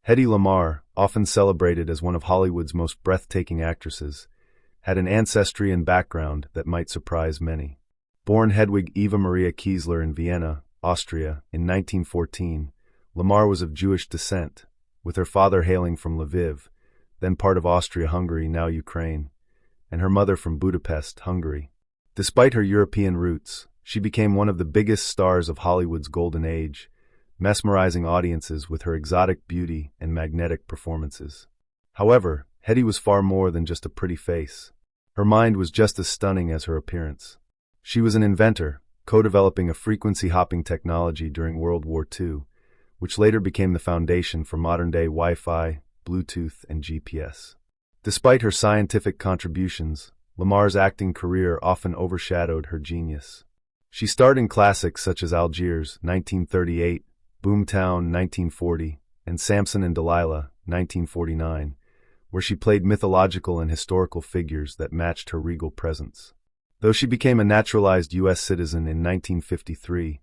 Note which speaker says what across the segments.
Speaker 1: Hedy Lamarr, often celebrated as one of Hollywood's most breathtaking actresses, had an ancestry and background that might surprise many. Born Hedwig Eva Maria Kiesler in Vienna, Austria, in 1914, Lamarr was of Jewish descent, with her father hailing from Lviv, then part of Austria-Hungary, now Ukraine, and her mother from Budapest, Hungary. Despite her European roots, she became one of the biggest stars of Hollywood's golden age, mesmerizing audiences with her exotic beauty and magnetic performances. However, Hedy was far more than just a pretty face. Her mind was just as stunning as her appearance. She was an inventor, co-developing a frequency-hopping technology during World War II, which later became the foundation for modern-day Wi-Fi, Bluetooth, and GPS. Despite her scientific contributions, Lamarr's acting career often overshadowed her genius. She starred in classics such as Algiers, 1938, Boomtown, 1940, and Samson and Delilah, 1949, where she played mythological and historical figures that matched her regal presence. Though she became a naturalized U.S. citizen in 1953,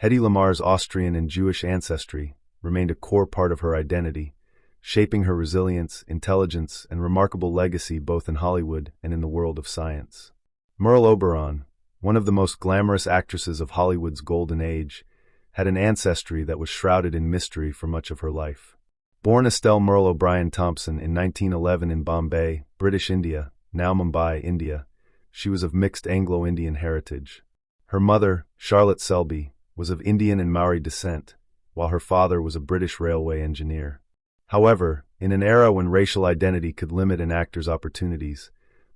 Speaker 1: Hedy Lamarr's Austrian and Jewish ancestry remained a core part of her identity, shaping her resilience, intelligence, and remarkable legacy both in Hollywood and in the world of science. Merle Oberon, one of the most glamorous actresses of Hollywood's golden age, had an ancestry that was shrouded in mystery for much of her life. Born Estelle Merle O'Brien Thompson in 1911 in Bombay, British India, now Mumbai, India, she was of mixed Anglo-Indian heritage. Her mother, Charlotte Selby, was of Indian and Maori descent, while her father was a British railway engineer. However, in an era when racial identity could limit an actor's opportunities,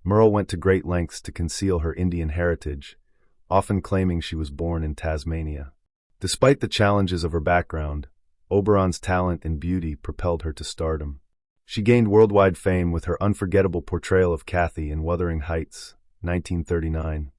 Speaker 1: Merle went to great lengths to conceal her Indian heritage, often claiming she was born in Tasmania. Despite the challenges of her background, Oberon's talent and beauty propelled her to stardom. She gained worldwide fame with her unforgettable portrayal of Kathy in Wuthering Heights, 1939,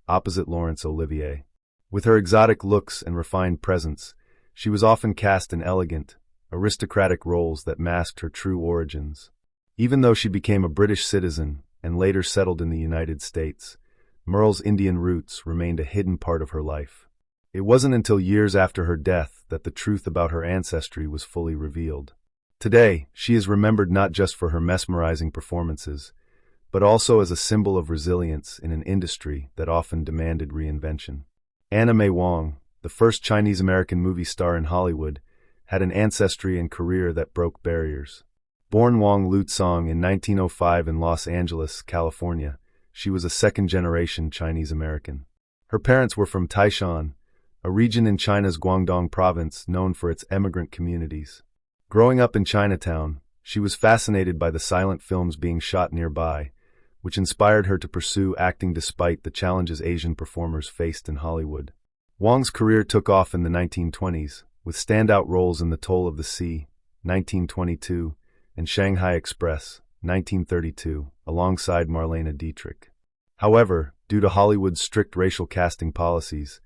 Speaker 1: opposite Laurence Olivier. With her exotic looks and refined presence, she was often cast in elegant, aristocratic roles that masked her true origins. Even though she became a British citizen and later settled in the United States, Merle's Indian roots remained a hidden part of her life. It wasn't until years after her death that the truth about her ancestry was fully revealed. Today, she is remembered not just for her mesmerizing performances, but also as a symbol of resilience in an industry that often demanded reinvention. Anna May Wong, the first Chinese-American movie star in Hollywood, had an ancestry and career that broke barriers. Born Wong Lutsong in 1905 in Los Angeles, California, she was a second-generation Chinese-American. Her parents were from Taishan, a region in China's Guangdong province known for its immigrant communities. Growing up in Chinatown, she was fascinated by the silent films being shot nearby, which inspired her to pursue acting despite the challenges Asian performers faced in Hollywood. Wong's career took off in the 1920s, with standout roles in The Toll of the Sea, 1922, and Shanghai Express, 1932, alongside Marlene Dietrich. However, due to Hollywood's strict racial casting policies,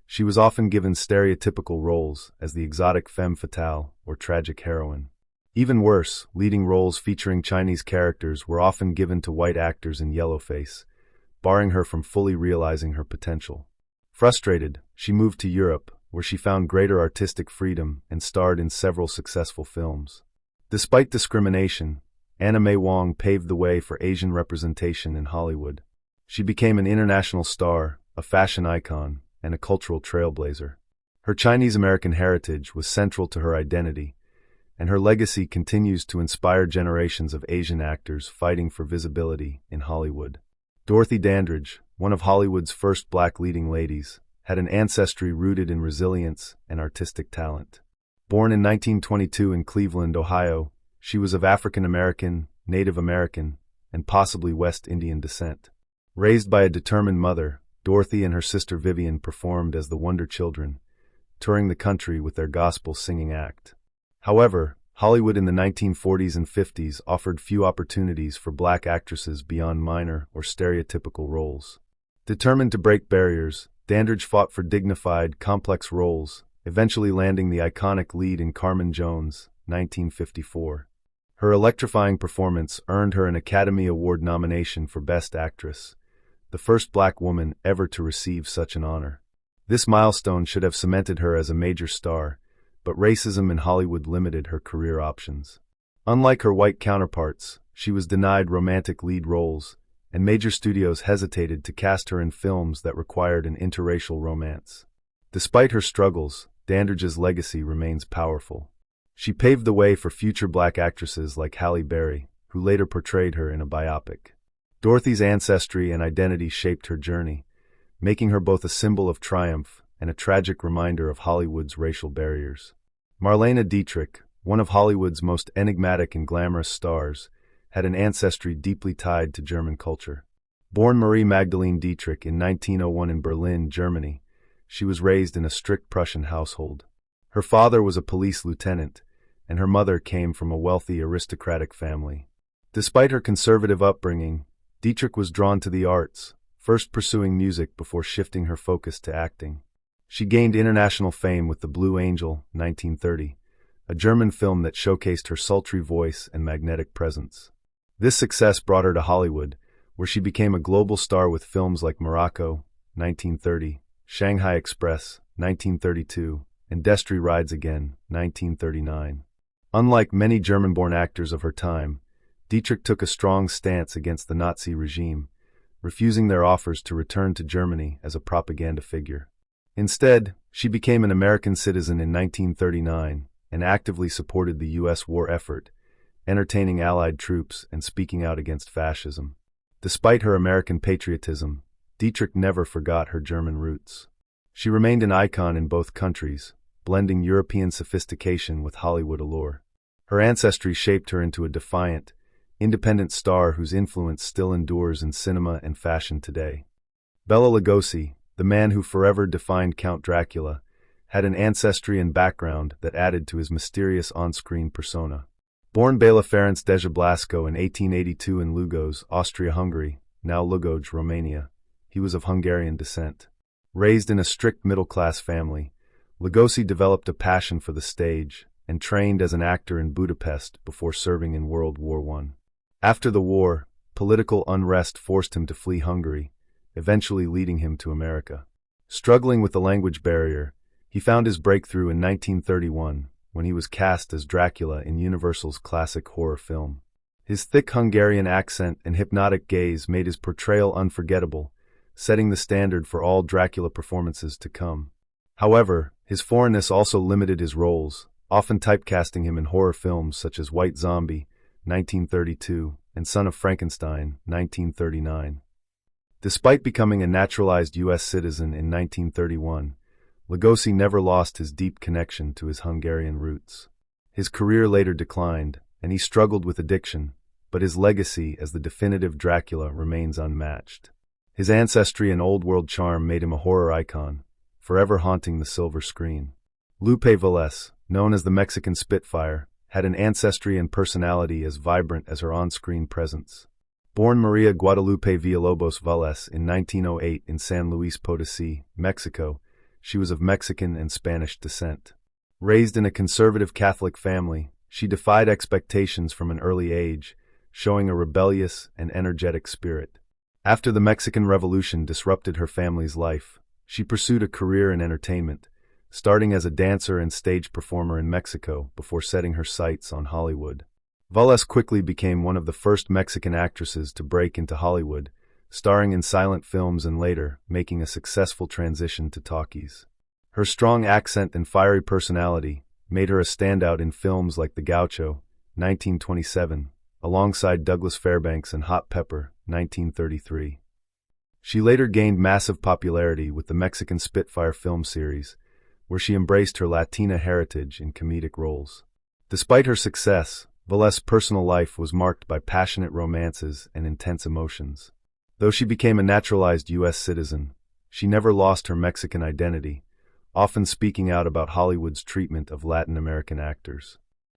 Speaker 1: she was often given stereotypical roles as the exotic femme fatale or tragic heroine. Even worse, leading roles featuring Chinese characters were often given to white actors in yellowface, barring her from fully realizing her potential. Frustrated, she moved to Europe, where she found greater artistic freedom and starred in several successful films. Despite discrimination, Anna May Wong paved the way for Asian representation in Hollywood. She became an international star, a fashion icon, and a cultural trailblazer. Her Chinese-American heritage was central to her identity, and her legacy continues to inspire generations of Asian actors fighting for visibility in Hollywood. Dorothy Dandridge, one of Hollywood's first black leading ladies, had an ancestry rooted in resilience and artistic talent. Born in 1922 in Cleveland, Ohio, she was of African American, Native American, and possibly West Indian descent. Raised by a determined mother, Dorothy and her sister Vivian performed as the Wonder Children, touring the country with their gospel singing act. However, Hollywood in the 1940s and 50s offered few opportunities for black actresses beyond minor or stereotypical roles. Determined to break barriers, Dandridge fought for dignified, complex roles, eventually landing the iconic lead in Carmen Jones, 1954. Her electrifying performance earned her an Academy Award nomination for Best Actress, the first black woman ever to receive such an honor. This milestone should have cemented her as a major star, but racism in Hollywood limited her career options. Unlike her white counterparts, she was denied romantic lead roles, and major studios hesitated to cast her in films that required an interracial romance. Despite her struggles, Dandridge's legacy remains powerful. She paved the way for future black actresses like Halle Berry, who later portrayed her in a biopic. Dorothy's ancestry and identity shaped her journey, making her both a symbol of triumph and a tragic reminder of Hollywood's racial barriers. Marlene Dietrich, one of Hollywood's most enigmatic and glamorous stars, had an ancestry deeply tied to German culture. Born Marie Magdalene Dietrich in 1901 in Berlin, Germany, she was raised in a strict Prussian household. Her father was a police lieutenant, and her mother came from a wealthy aristocratic family. Despite her conservative upbringing, Dietrich was drawn to the arts, first pursuing music before shifting her focus to acting. She gained international fame with The Blue Angel, 1930, a German film that showcased her sultry voice and magnetic presence. This success brought her to Hollywood, where she became a global star with films like Morocco, 1930, Shanghai Express, 1932, and Destry Rides Again, 1939. Unlike many German-born actors of her time, Dietrich took a strong stance against the Nazi regime, refusing their offers to return to Germany as a propaganda figure. Instead, she became an American citizen in 1939 and actively supported the U.S. war effort, entertaining Allied troops and speaking out against fascism. Despite her American patriotism, Dietrich never forgot her German roots. She remained an icon in both countries, blending European sophistication with Hollywood allure. Her ancestry shaped her into a defiant, independent star whose influence still endures in cinema and fashion today. Bela Lugosi, the man who forever defined Count Dracula, had an ancestry and background that added to his mysterious on-screen persona. Born Bela Ferenc Deja Blasco in 1882 in Lugoj, Austria-Hungary, now Lugoj, Romania, he was of Hungarian descent. Raised in a strict middle-class family, Lugosi developed a passion for the stage and trained as an actor in Budapest before serving in World War I. After the war, political unrest forced him to flee Hungary, eventually leading him to America. Struggling with the language barrier, he found his breakthrough in 1931 when he was cast as Dracula in Universal's classic horror film. His thick Hungarian accent and hypnotic gaze made his portrayal unforgettable, setting the standard for all Dracula performances to come. However, his foreignness also limited his roles, often typecasting him in horror films such as White Zombie, 1932, and Son of Frankenstein, 1939. Despite becoming a naturalized U.S. citizen in 1931, Lugosi never lost his deep connection to his Hungarian roots. His career later declined, and he struggled with addiction, but his legacy as the definitive Dracula remains unmatched. His ancestry and old-world charm made him a horror icon, forever haunting the silver screen. Lupe Vallés, known as the Mexican Spitfire, had an ancestry and personality as vibrant as her on-screen presence. Born Maria Guadalupe Villalobos Vallés in 1908 in San Luis Potosí, Mexico, she was of Mexican and Spanish descent. Raised in a conservative Catholic family, she defied expectations from an early age, showing a rebellious and energetic spirit. After the Mexican Revolution disrupted her family's life, she pursued a career in entertainment, starting as a dancer and stage performer in Mexico before setting her sights on Hollywood. Vallés quickly became one of the first Mexican actresses to break into Hollywood, starring in silent films and later making a successful transition to talkies. Her strong accent and fiery personality made her a standout in films like The Gaucho, 1927, alongside Douglas Fairbanks and Hot Pepper, 1933. She later gained massive popularity with the Mexican Spitfire film series, where she embraced her Latina heritage in comedic roles. Despite her success, Vallés' personal life was marked by passionate romances and intense emotions. Though she became a naturalized U.S. citizen, she never lost her Mexican identity, often speaking out about Hollywood's treatment of Latin American actors.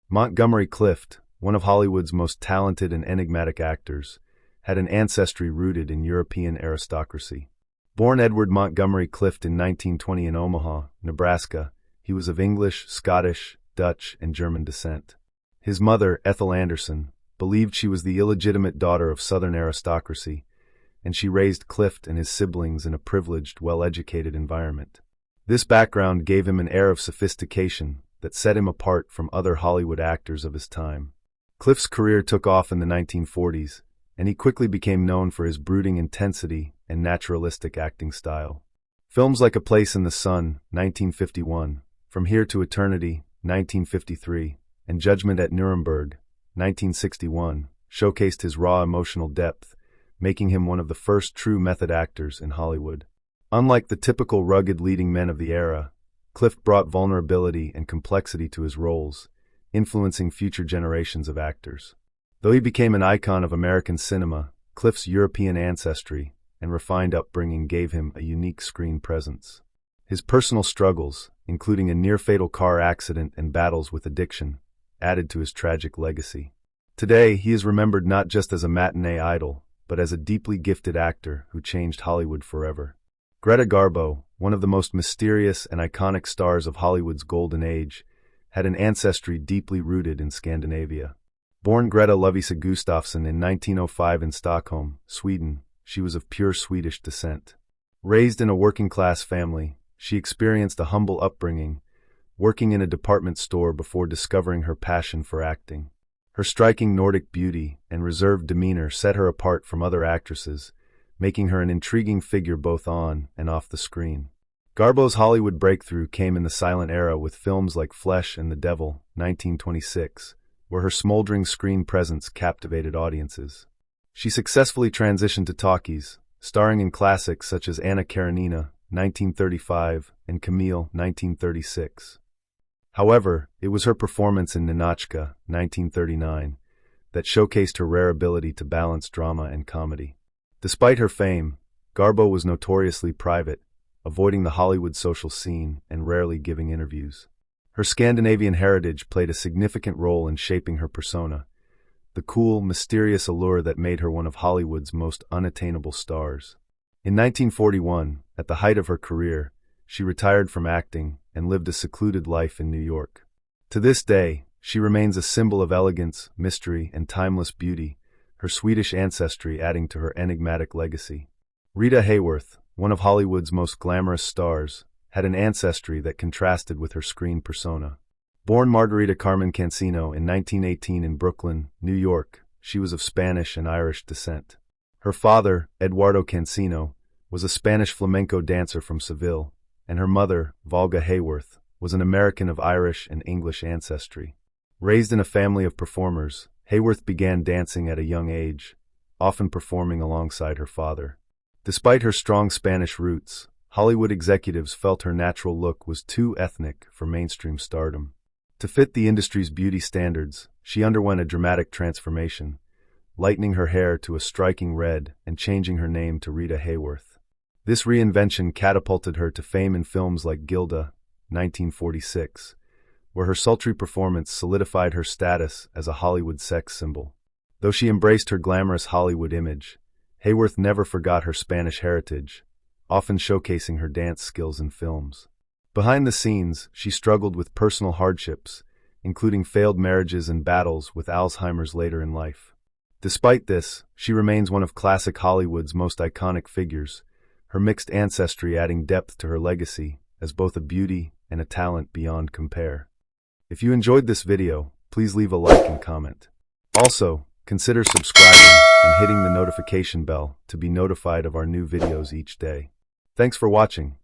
Speaker 1: Montgomery Clift, one of Hollywood's most talented and enigmatic actors, had an ancestry rooted in European aristocracy. Born Edward Montgomery Clift in 1920 in Omaha, Nebraska, he was of English, Scottish, Dutch, and German descent. His mother, Ethel Anderson, believed she was the illegitimate daughter of Southern aristocracy, and she raised Clift and his siblings in a privileged, well-educated environment. This background gave him an air of sophistication that set him apart from other Hollywood actors of his time. Cliff's career took off in the 1940s, and he quickly became known for his brooding intensity and naturalistic acting style. Films like A Place in the Sun, 1951, From Here to Eternity, 1953, and Judgment at Nuremberg, 1961, showcased his raw emotional depth, making him one of the first true method actors in Hollywood. Unlike the typical rugged leading men of the era, Cliff brought vulnerability and complexity to his roles, influencing future generations of actors. Though he became an icon of American cinema, Cliff's European ancestry and refined upbringing gave him a unique screen presence. His personal struggles, including a near-fatal car accident and battles with addiction, added to his tragic legacy. Today, he is remembered not just as a matinee idol, but as a deeply gifted actor who changed Hollywood forever. Greta Garbo, one of the most mysterious and iconic stars of Hollywood's golden age, had an ancestry deeply rooted in Scandinavia. Born Greta Lovisa Gustafsson in 1905 in Stockholm, Sweden, she was of pure Swedish descent. Raised in a working-class family, she experienced a humble upbringing, working in a department store before discovering her passion for acting. Her striking Nordic beauty and reserved demeanor set her apart from other actresses, making her an intriguing figure both on and off the screen. Garbo's Hollywood breakthrough came in the silent era with films like Flesh and the Devil, 1926, where her smoldering screen presence captivated audiences. She successfully transitioned to talkies, starring in classics such as Anna Karenina, 1935, and Camille, 1936. However, it was her performance in Ninotchka, 1939, that showcased her rare ability to balance drama and comedy. Despite her fame, Garbo was notoriously private, avoiding the Hollywood social scene and rarely giving interviews. Her Scandinavian heritage played a significant role in shaping her persona, the cool, mysterious allure that made her one of Hollywood's most unattainable stars. In 1941, at the height of her career, she retired from acting and lived a secluded life in New York. To this day, she remains a symbol of elegance, mystery, and timeless beauty, her Swedish ancestry adding to her enigmatic legacy. Rita Hayworth, one of Hollywood's most glamorous stars, had an ancestry that contrasted with her screen persona. Born Margarita Carmen Cancino in 1918 in Brooklyn, New York, she was of Spanish and Irish descent. Her father, Eduardo Cancino, was a Spanish flamenco dancer from Seville, and her mother, Valga Hayworth, was an American of Irish and English ancestry. Raised in a family of performers, Hayworth began dancing at a young age, often performing alongside her father. Despite her strong Spanish roots, Hollywood executives felt her natural look was too ethnic for mainstream stardom. To fit the industry's beauty standards, she underwent a dramatic transformation, lightening her hair to a striking red and changing her name to Rita Hayworth. This reinvention catapulted her to fame in films like Gilda, 1946, where her sultry performance solidified her status as a Hollywood sex symbol. Though she embraced her glamorous Hollywood image, Hayworth never forgot her Spanish heritage, often showcasing her dance skills in films. Behind the scenes, she struggled with personal hardships, including failed marriages and battles with Alzheimer's later in life. Despite this, she remains one of classic Hollywood's most iconic figures, her mixed ancestry adding depth to her legacy as both a beauty and a talent beyond compare. If you enjoyed this video, please leave a like and comment. Also, consider subscribing and hitting the notification bell to be notified of our new videos each day. Thanks for watching.